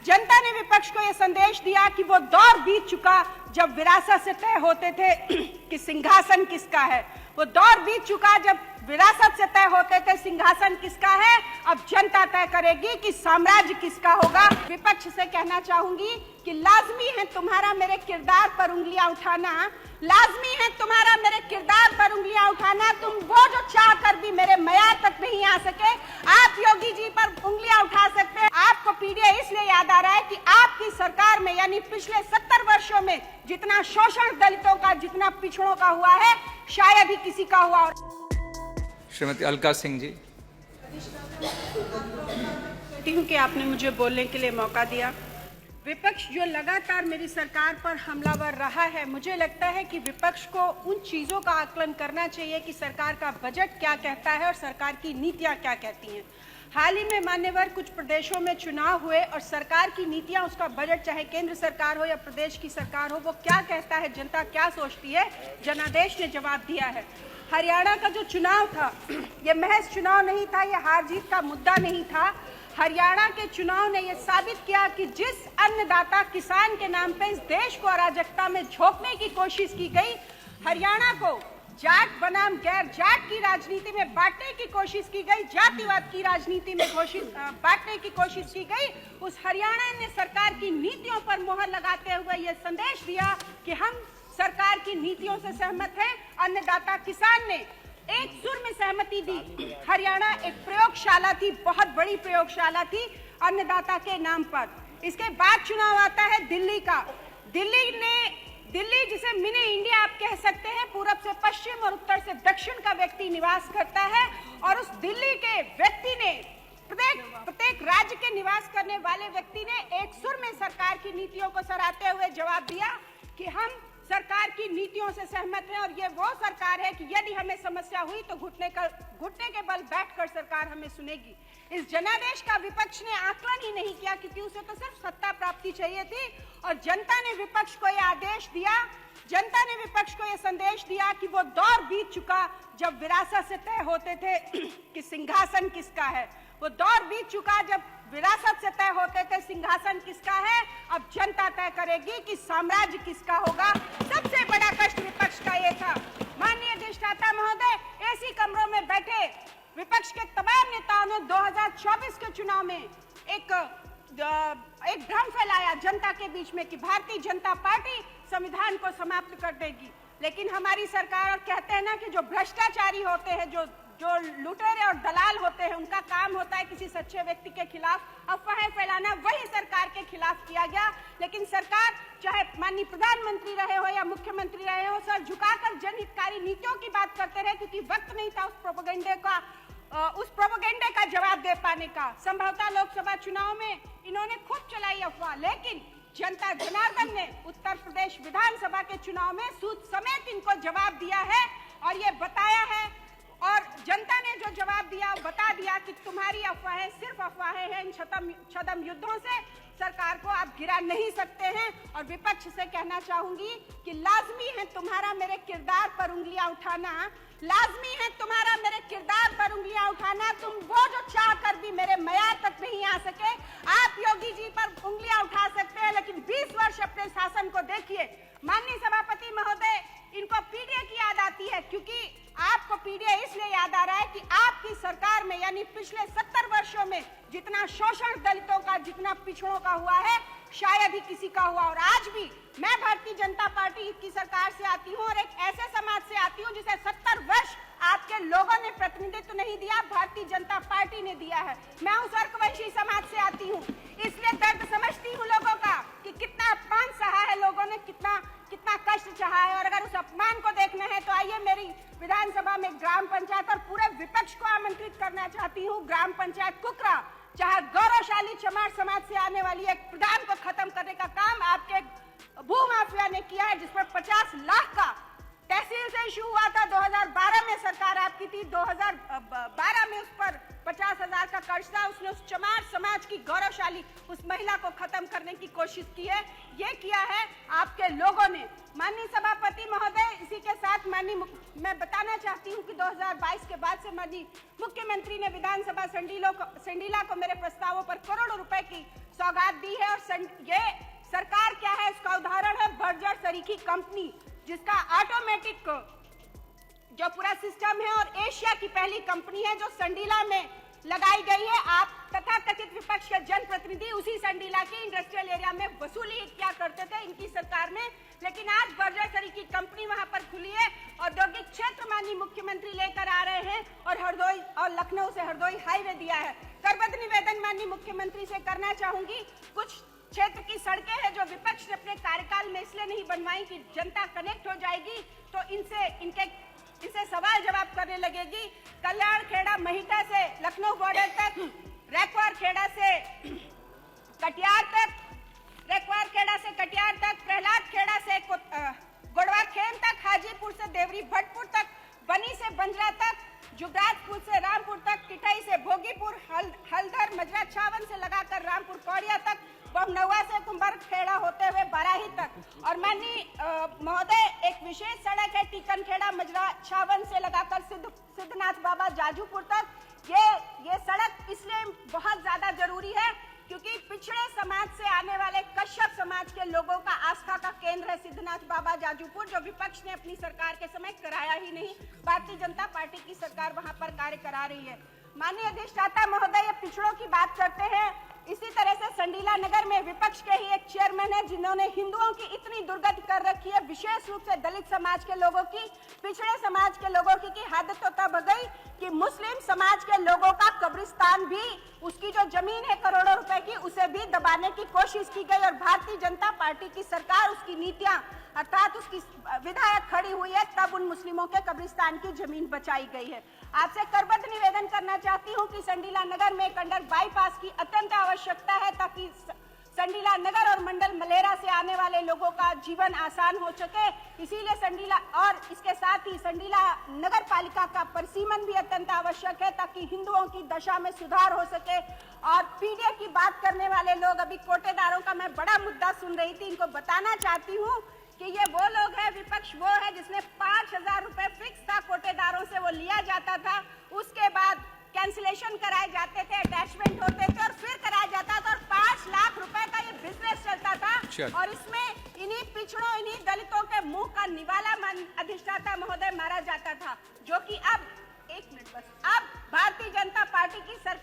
जनता ने विपक्ष को यह संदेश दिया कि वो दौर बीत चुका जब विरासत से तय होते थे कि सिंहासन किसका है। वो दौर बीत चुका जब विरासत से तय होते थे सिंहासन किसका है। अब जनता तय करेगी कि साम्राज्य किसका होगा। विपक्ष से कहना चाहूंगी कि लाजमी है तुम्हारा मेरे किरदार पर उंगलियां उठाना, लाजमी है तुम्हारा मेरे किरदार पर उंगलियां उठाना। तुम वो जो चाह कर भी मेरे मयार तक नहीं आ सके, आप योगी जी पर उंगलियां उठा सकते हैं। आपको पीडीए इसलिए याद आ रहा है कि आपकी सरकार में यानी पिछले 70 वर्षों में जितना शोषण दलितों का, जितना पिछड़ों का हुआ है, शायद ही किसी का हुआ। श्रीमती अलका सिंह जी, कि आपने मुझे बोलने के लिए मौका दिया। विपक्ष जो लगातार मेरी सरकार पर हमलावर रहा है, मुझे लगता है कि विपक्ष को उन चीज़ों का आकलन करना चाहिए कि सरकार का बजट क्या कहता है और सरकार की नीतियां क्या कहती हैं। हाल ही में मान्यवर कुछ प्रदेशों में चुनाव हुए और सरकार की नीतियां, उसका बजट चाहे केंद्र सरकार हो या प्रदेश की सरकार हो, वो क्या कहता है, जनता क्या सोचती है, जनादेश ने जवाब दिया है। हरियाणा का जो चुनाव था, ये महज चुनाव नहीं था, ये हार जीत का मुद्दा नहीं था। हरियाणा के चुनाव ने यह साबित किया कि जिस अन्नदाता किसान के नाम पे इस देश को अराजकता में झोंकने की कोशिश की गई, हरियाणा को जाट बनाम गैर जाट की राजनीति में बांटने की कोशिश की गई, जातिवाद की राजनीति में बांटने की कोशिश की गई, उस हरियाणा ने सरकार की नीतियों पर मोहर लगाते हुए यह संदेश दिया कि हम सरकार की नीतियों से सहमत हैं। अन्नदाता किसान ने एक सुर में सहमति दी। हरियाणा एक प्रयोगशाला थी, बहुत बड़ी प्रयोगशाला थी अन्नदाता के नाम पर। इसके बाद चुनाव आता है दिल्ली का। दिल्ली जिसे मिनी इंडिया आप कह सकते हैं, पूरब से पश्चिम और उत्तर से दक्षिण का व्यक्ति निवास करता है और उस दिल्ली के व्यक्ति ने, प्रत्येक राज्य के निवास करने वाले व्यक्ति ने एक सुर में सरकार की नीतियों को सराहते हुए जवाब दिया कि हम सरकार की नीतियों से सहमत हैं और ये वो सरकार है कि यदि हमें समस्या हुई तो घुटने के बल बैठकर सरकार हमें सुनेगी। इस जनादेश का विपक्ष ने आकलन ही नहीं किया, क्योंकि उसे तो सिर्फ सत्ता प्राप्ति चाहिए थी और जनता ने विपक्ष को यह आदेश दिया, जनता ने विपक्ष को यह संदेश दिया कि वो दौर बीत चुका जब विरासत से तय होते थे कि सिंहासन किसका है। वो दौर बीत चुका जब विरासत से तय होते थे सिंहासन किसका है। अब जनता तय करेगी कि साम्राज्य किसका होगा। सबसे बड़ा कष्ट विपक्ष का ये था। माननीय अधिष्ठाता महोदय, एसी कमरों में बैठे विपक्ष के तमाम नेताओं ने 2024 के चुनाव में एक भ्रम फैलाया जनता के बीच में कि भारतीय जनता पार्टी संविधान को समाप्त कर देगी। लेकिन हमारी सरकार, और कहते हैं ना कि जो भ्रष्टाचारी होते हैं, जो लुटेरे और दलाल होते हैं, उनका काम होता है किसी सच्चे व्यक्ति के खिलाफ अफवाहें फैलाना। वही सरकार के खिलाफ किया गया। लेकिन सरकार, चाहे माननीय प्रधानमंत्री रहे हो या मुख्यमंत्री रहे हो, सर झुकाकर जनहितकारी नीतियों की बात करते रहे, क्योंकि वक्त नहीं था उस प्रोपेगेंडे का जवाब दे पाने का। संभवतः लोकसभा चुनाव में इन्होंने खूब चलाई अफवाह, लेकिन जनता जनार्दन ने उत्तर प्रदेश विधानसभा के चुनाव में सूद समेत इनको जवाब दिया है और ये बताया है, और जनता ने जो जवाब दिया, बता दिया कि तुम्हारी अफवाहें सिर्फ अफवाहें हैं। इन छद्म युद्धों से सरकार को आप गिरा नहीं सकते हैं। और विपक्ष से कहना चाहूंगी कि लाजमी है तुम्हारा मेरे किरदार पर उंगलियां उठाना, लाजमी है तुम्हारा मेरे किरदार पर उंगलियां उठाना। तुम वो जो चाह कर भी मेरे मयार तक नहीं आ सके, आप योगी जी पर उंगलियां उठा सकते हैं, लेकिन 20 वर्ष अपने शासन को देखिए। माननीय सभापति महोदय, इनको पीडीए की याद आती है, क्योंकि आपको पीडीए इसलिए याद आ रहा है कि आपकी सरकार में यानी पिछले 70 वर्षों में जितना शोषण दलितों का, जितना पिछड़ों का हुआ है, शायद ही किसी का हुआ। और आज भी मैं भारतीय जनता पार्टी की सरकार से आती हूँ और एक ऐसे समाज से आती हूँ जिसे 70 वर्ष आपके लोगों ने प्रतिनिधित्व नहीं दिया, भारतीय जनता पार्टी ने दिया है। मैं उस अर्कवंशी समाज से आती हूँ, इसलिए दर्द समझती हूँ लोगों का कि कितना अपमान सहा है लोगों ने, कितना कष्ट सहा है। और अगर उस अपमान को देखना है तो आइए, मेरी विधानसभा में ग्राम पंचायत और पूरे विपक्ष को आमंत्रित करना चाहती हूँ। ग्राम पंचायत कुकरा, चाहे गौरवशाली चमार समाज से आने वाली एक प्रधान को खत्म करने का काम आपके भूमाफिया ने किया है, जिस पर 50 लाख का तहसील से इशू हुआ था। 2012 में सरकार आपकी थी, 2012 में उस पर 50,000 का कर्ज था। उसने उस चमार समाज की गौरवशाली उस महिला को खत्म करने की कोशिश की है। ये किया है आपके लोगों ने। माननीय सभापति महोदय, इसी के साथ मैं बताना चाहती हूँ कि 2022 के बाद से माननीय मुख्यमंत्री ने विधानसभा संडीला को मेरे प्रस्तावों पर करोड़ों रुपए की सौगात दी है। और ये सरकार क्या है, इसका उदाहरण है बर्जर सरीखी कंपनी, जिसका ऑटोमेटिक जो पूरा सिस्टम है और एशिया की पहली कंपनी है जो संडीला में लगाई गई है। आप तथा कथित विपक्ष के जनप्रतिनिधि उसी संडीला की इंडस्ट्रियल एरिया में वसूली किया करते थे इनकी सरकार में, लेकिन आज बर्जर सरीखी कंपनी वहां पर खुली है। औद्योगिक क्षेत्र माननीय मुख्यमंत्री लेकर आ रहे हैं और हरदोई और लखनऊ से हरदोई हाईवे दिया है। करबद्ध निवेदन माननीय मुख्यमंत्री से करना चाहूंगी, कुछ क्षेत्र की सड़कें हैं जो विपक्ष ने अपने कार्यकाल में इसलिए नहीं बनवाई कि जनता कनेक्ट हो जाएगी तो इनसे सवाल जवाब करने लगेगी। कल्याण खेड़ा महिटा से लखनऊ बॉर्डर तक, रैकवार खेड़ा से कटिहार तक, रैकवार खेड़ा से कटिहार तक, प्रहलाद खेड़ा से गोड़वा खेम तक, हाजीपुर से देवरी भटपुर तक, बनी से बंजरा तक, जुगराजपुर से रामपुर तक, टिटई से भोगीपुर, हल्दर मजरा छावन से लगाकर रामपुर कौड़िया तक, बहुनवा से कुंभर खेड़ा होते हुए बराही तक। और माननीय महोदय, एक विशेष सड़क है टीकन खेड़ा मजरा छावन से लगाकर सिद्धनाथ बाबा जाजूपुर तक। ये सड़क इसलिए बहुत ज्यादा जरूरी है क्योंकि पिछड़े समाज से आने वाले कश्यप समाज के लोगों का आस्था का केंद्र है सिद्धनाथ बाबा जाजूपुर, जो विपक्ष ने अपनी सरकार के समय कराया ही नहीं। भारतीय जनता पार्टी की सरकार वहां पर कार्य करा रही है। माननीय अधिष्ठाता महोदय, पिछड़ों की बात करते हैं। इसी तरह से संडीला नगर में विपक्ष के ही एक चेयरमैन है जिन्होंने हिंदुओं की इतनी दुर्गति कर रखी है, विशेष रूप से दलित समाज के लोगों की, पिछड़े समाज के लोगों की हद तो तब गई कि मुस्लिम समाज के लोगों का कब्रिस्तान भी, उसकी जो जमीन है करोड़ों रुपए की, उसे भी दबाने की कोशिश की गई। और भारतीय जनता पार्टी की सरकार, उसकी नीतियां अर्थात उसकी विधायक खड़ी हुई है, तब उन मुस्लिमों के कब्रिस्तान की जमीन बचाई गई है। आपसे करबद्ध निवेदन करना चाहती हूं कि संडीला नगर में एक अंडर बाईपास की अत्यंत आवश्यकता है ताकि संडीला नगर और मंडल मलेरा से आने वाले लोगों का जीवन आसान हो सके। इसीलिए संडीला और इसके साथ ही संडीला नगर पालिका का परिसीमन भी अत्यंत आवश्यक है ताकि हिंदुओं की दशा में सुधार हो सके। और पीडीए की बात करने वाले लोग, अभी कोटेदारों का मैं बड़ा मुद्दा सुन रही थी, इनको बताना चाहती हूँ कि ये वो लोग हैं, विपक्ष वो है जिसने 5,000 रुपए फिक्स था कोटेदारों से, वो लिया जाता था, उसके बाद कैंसिलेशन कराए जाते थे, अटैचमेंट होते थे और फिर कराया जाता था और 5 लाख रुपए का ये बिजनेस चलता था। और इसमें इन्हीं पिछड़ों, इन्हीं दलितों के मुंह का निवाला अधिष्ठाता महोदय मारा जाता था, जो कि अब 1 मिनट बस, अब भारतीय जनता पार्टी की सरकार